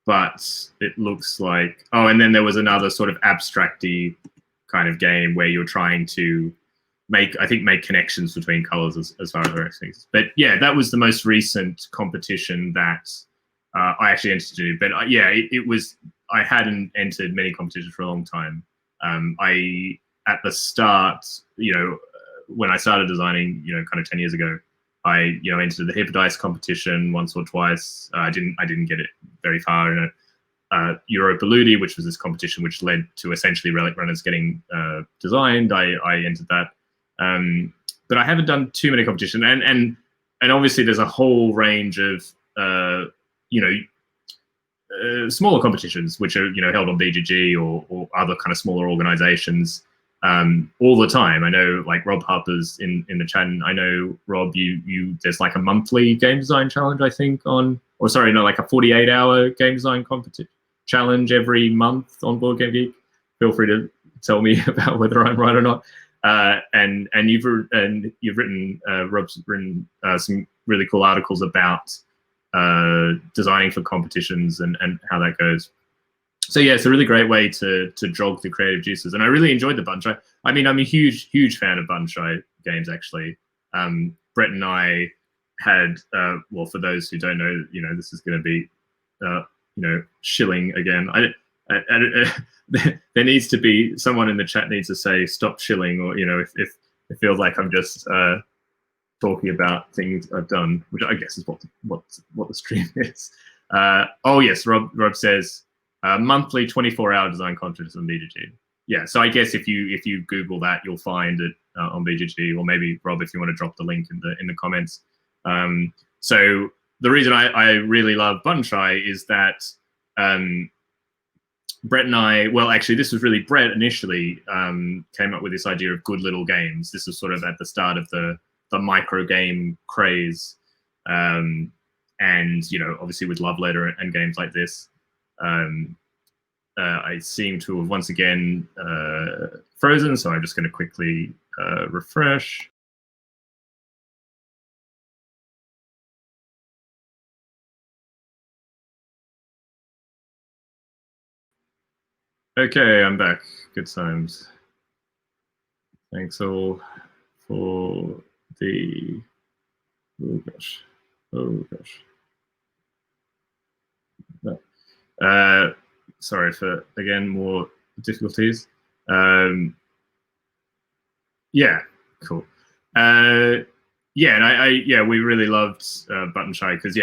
A: But it looks like and then there was another sort of abstracty kind of game where you're trying to make connections between colors as far as the rest things. But yeah, that was the most recent competition that I actually entered to do, but yeah, it was. I hadn't entered many competitions for a long time. At the start, when I started designing, kind of 10 years ago, I entered the Hypodice competition once or twice. I didn't get it very far. Europa Ludi, which was this competition which led to essentially Relic Runners getting designed. I entered that, but I haven't done too many competitions, and obviously there's a whole range of smaller competitions which are held on BGG or other kind of smaller organizations all the time. I know like Rob Harper's in the chat, and I know Rob, you there's like a monthly game design challenge I think like a 48-hour game design challenge every month on Board Game Geek. Feel free to tell me about whether I'm right or not. And you've written Rob's written some really cool articles about designing for competitions and how that goes. So yeah, it's a really great way to jog the creative juices, and I really enjoyed the Button Shy. I mean, I'm a huge fan of Button Shy games actually. Brett and I had well, for those who don't know, this is going to be shilling again. There needs to be someone in the chat needs to say stop shilling, or if it feels like I'm just talking about things I've done, which I guess is what the stream is. Oh yes, Rob says monthly 24-hour design contest on BGG. Yeah, so I guess if you Google that, you'll find it on BGG, or maybe Rob, if you want to drop the link in the comments. So the reason I really love Button Shy is that Brett and I, well, actually, this was really Brett initially came up with this idea of good little games. This was sort of at the start of the micro game craze, and obviously with Love Letter and games like this, I seem to have once again frozen. So I'm just going to quickly refresh. Okay, I'm back. Good times. Thanks all for the. Oh gosh. No. Sorry for again more difficulties. Yeah, cool. Yeah, and yeah, we really loved Button Shy because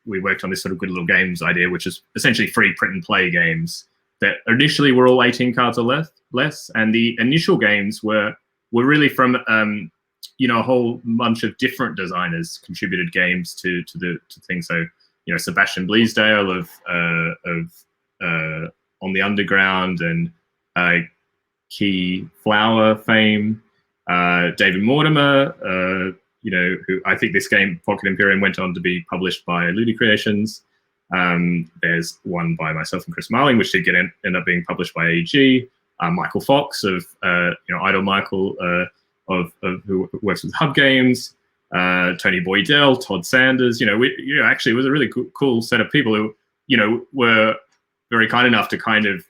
A: we worked on this sort of good little games idea, which is essentially free print and play games that initially were all 18 cards or less, and the initial games were really from a whole bunch of different designers contributed games to things. So Sebastian Bleasdale of On the Underground and Key Flower fame, David Mortimer. Who I think this game, Pocket Imperium, went on to be published by Ludi Creations. There's one by myself and Chris Marling, which did end up being published by AEG. Michael Fox of Idol Michael of who works with Hub Games. Tony Boydell, Todd Sanders. Actually, it was a really cool set of people who were very kind enough to kind of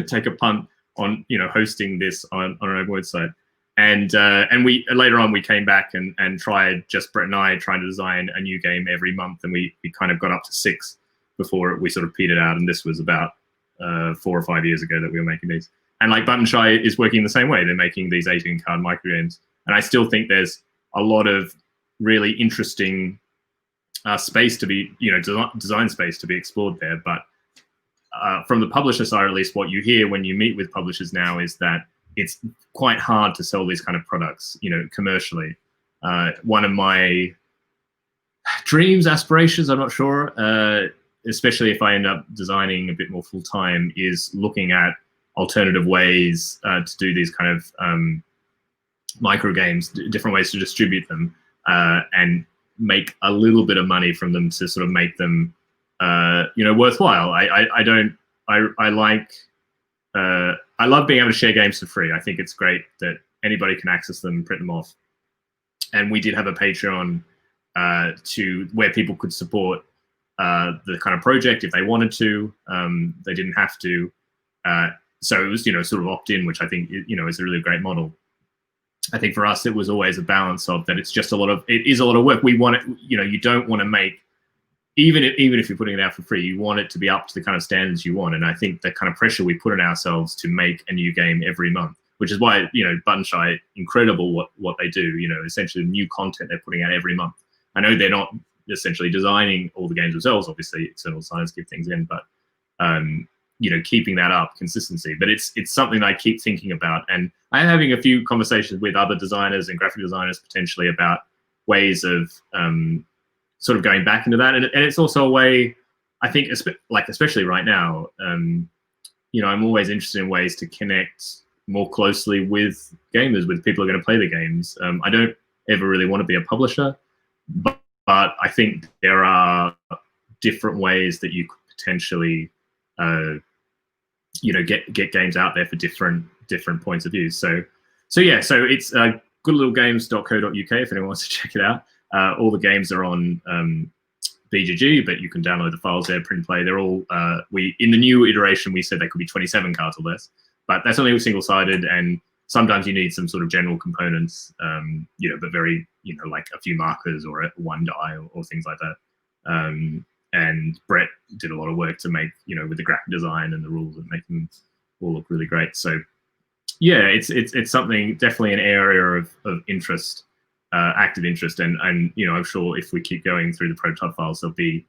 A: take a punt on hosting this on our own website. And we later on we came back and tried, just Brett and I, trying to design a new game every month, and we kind of got up to 6 before we sort of petered out. And this was about 4 or 5 years ago that we were making these. And like Button Shy is working the same way. They're making these 18 card microgames, and I still think there's a lot of really interesting space to be, design space to be explored there. But from the publisher side, at least, what you hear when you meet with publishers now is that it's quite hard to sell these kind of products, commercially. One of my dreams, aspirations, I'm not sure, especially if I end up designing a bit more full time, is looking at alternative ways to do these kind of micro games, different ways to distribute them, and make a little bit of money from them to sort of make them, worthwhile. I love being able to share games for free. I think it's great that anybody can access them and print them off. And we did have a Patreon to where people could support the kind of project if they wanted to. They didn't have to. So it was, sort of opt-in, which I think, is a really great model. I think for us, it was always a balance of that. It is a lot of work. We want it, you don't want to make, even if you're putting it out for free, you want it to be up to the kind of standards you want. And I think the kind of pressure we put on ourselves to make a new game every month, which is why, Button Shy, incredible what they do, essentially new content they're putting out every month. I know they're not essentially designing all the games themselves, obviously external designers give things in, but, keeping that up, consistency. But it's something that I keep thinking about. And I'm having a few conversations with other designers and graphic designers potentially about ways of, sort of going back into that, and it's also a way, I think, especially right now, I'm always interested in ways to connect more closely with gamers, with people who are going to play the games. I don't ever really want to be a publisher, but I think there are different ways that you could potentially, get games out there for different points of view. So it's goodlittlegames.co.uk if anyone wants to check it out. All the games are on BGG, but you can download the files there, print and play. They're all, in the new iteration, we said they could be 27 cards or less, but that's only single-sided, and sometimes you need some sort of general components, but very, like a few markers or one die or things like that. And Brett did a lot of work to make, with the graphic design and the rules and make them all look really great. So yeah, it's something, definitely an area of interest. Active interest, and I'm sure if we keep going through the prototype files, there'll be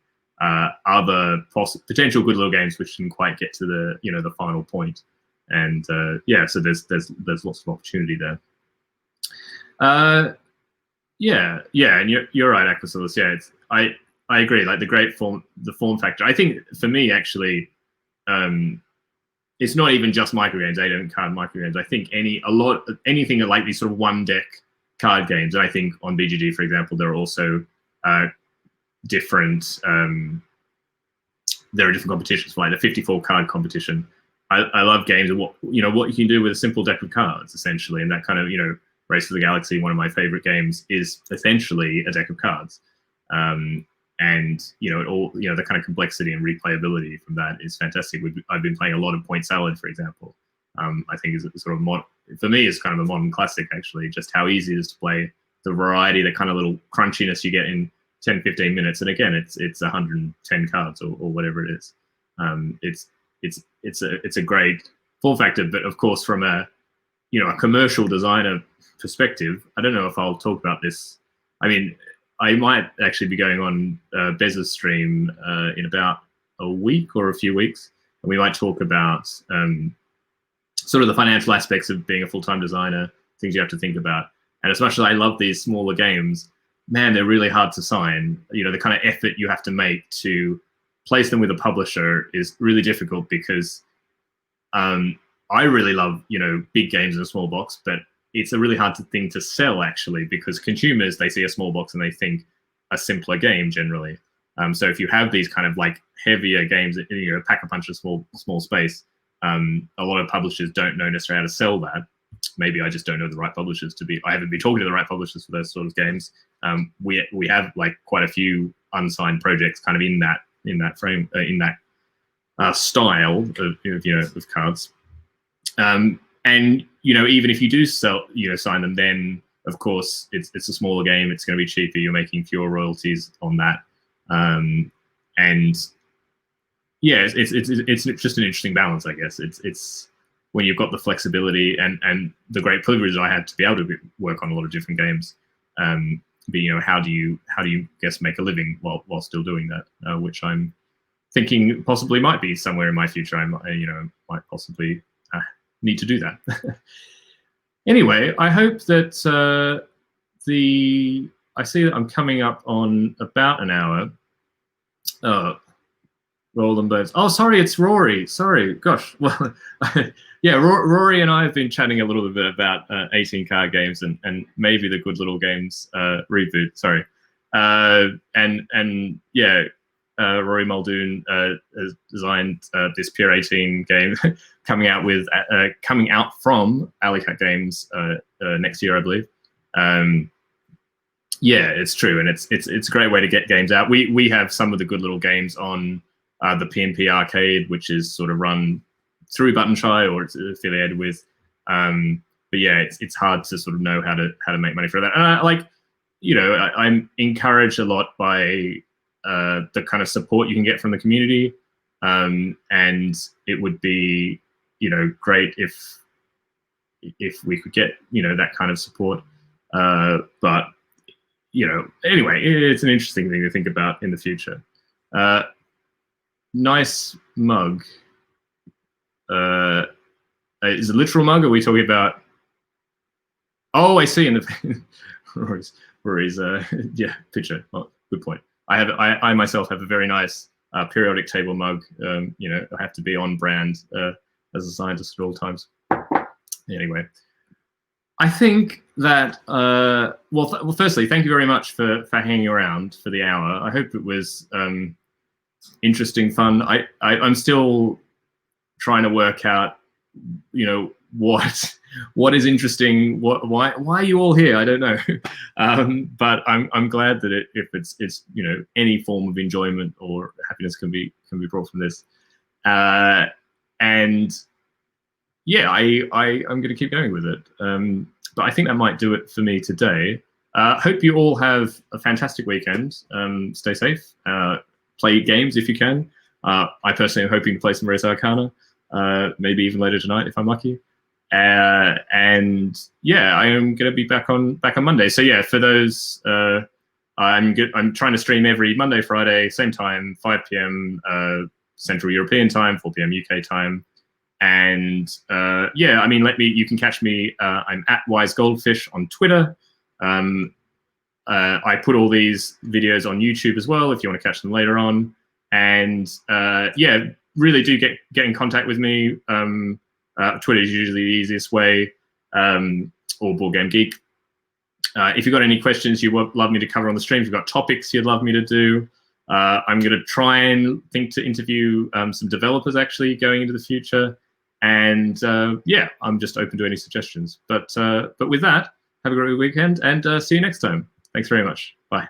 A: other potential good little games which didn't quite get to the the final point, and so there's lots of opportunity there. And you're right, Aquacillus. Yeah, I agree. Like the form factor. I think for me actually, it's not even just microgames, 8 card microgames. I think anything like these sort of one deck card games. And I think on BGG, for example, there are also different. There are different competitions, like the 54 card competition. I love games of what you can do with a simple deck of cards, essentially, and that kind of Race to the Galaxy, one of my favorite games, is essentially a deck of cards. And it all the kind of complexity and replayability from that is fantastic. I've been playing a lot of Point Salad, for example. I think is sort of for me is kind of a modern classic, actually, just how easy it is to play, the variety, the kind of little crunchiness you get in 10-15 minutes, and again it's 110 cards or whatever it is. It's a great form factor, but of course from a commercial designer perspective, I don't know if I'll talk about this I mean, I might actually be going on Bez's stream in about a week or a few weeks, and we might talk about sort of the financial aspects of being a full-time designer, things you have to think about. And as much as I love these smaller games, man, they're really hard to sign. You know, the kind of effort you have to make to place them with a publisher is really difficult because I really love, you know, big games in a small box, but it's a really hard thing to sell actually, because consumers, they see a small box and they think a simpler game generally. So if you have these kind of like heavier games that, you know, pack a punch of small space, a lot of publishers don't know necessarily how to sell that. Maybe I just don't know the right publishers to be. I haven't been talking to the right publishers for those sort of games. We have like quite a few unsigned projects kind of in that frame, in that style of, you know, of cards. And you know, even if you do sign them, then of course it's a smaller game. It's going to be cheaper. You're making fewer royalties on that, and yeah, it's just an interesting balance, I guess. It's when you've got the flexibility and the great privilege I had to be able to work on a lot of different games. But you know, how do you guess make a living while still doing that? Which I'm thinking possibly might be somewhere in my future. I might possibly need to do that. Anyway, I hope that I see that I'm coming up on about an hour. Roland Burns. Oh, sorry, it's Rory. Sorry, gosh. Well, yeah, Rory and I have been chatting a little bit about 18-card games and maybe the Good Little Games reboot. Sorry, and yeah, Rory Muldoon has designed this Pier 18 game coming out from Alley Cat Games next year, I believe. Yeah, it's true, and it's a great way to get games out. We have some of the Good Little Games on the PNP Arcade, which is sort of run through Button Shy or it's affiliated with. But yeah, it's hard to sort of know how to make money for that. And I'm encouraged a lot by the kind of support you can get from the community, and it would be, you know, great if we could get, you know, that kind of support. But you know, anyway, it's an interesting thing to think about in the future. Nice mug. Is it a literal mug? Or are we talking about? Oh, I see. In the Rory's yeah, picture. Oh, good point. I myself have a very nice periodic table mug. You know, I have to be on brand as a scientist at all times. Anyway, I think that well, firstly, thank you very much for hanging around for the hour. I hope it was interesting, fun. I'm still trying to work out, you know, what is interesting. Why are you all here? I don't know. But I'm glad that if it's you know, any form of enjoyment or happiness can be brought from this. And yeah, I'm going to keep going with it. But I think that might do it for me today. Hope you all have a fantastic weekend. Stay safe. Play games if you can. I personally am hoping to play some Res Arcana, maybe even later tonight if I'm lucky. And yeah, I am going to be back on Monday. So yeah, for those, I'm trying to stream every Monday, Friday, same time, 5 p.m. Central European time, 4 p.m. UK time. And yeah, I mean, you can catch me. I'm at Wise Goldfish on Twitter. I put all these videos on YouTube as well if you want to catch them later on. And yeah, really do get in contact with me. Twitter is usually the easiest way, or Board Game Geek. If you've got any questions you would love me to cover on the stream, if you've got topics you'd love me to do, I'm going to try and think to interview some developers actually going into the future. And yeah, I'm just open to any suggestions. But with that, have a great weekend and see you next time. Thanks very much. Bye.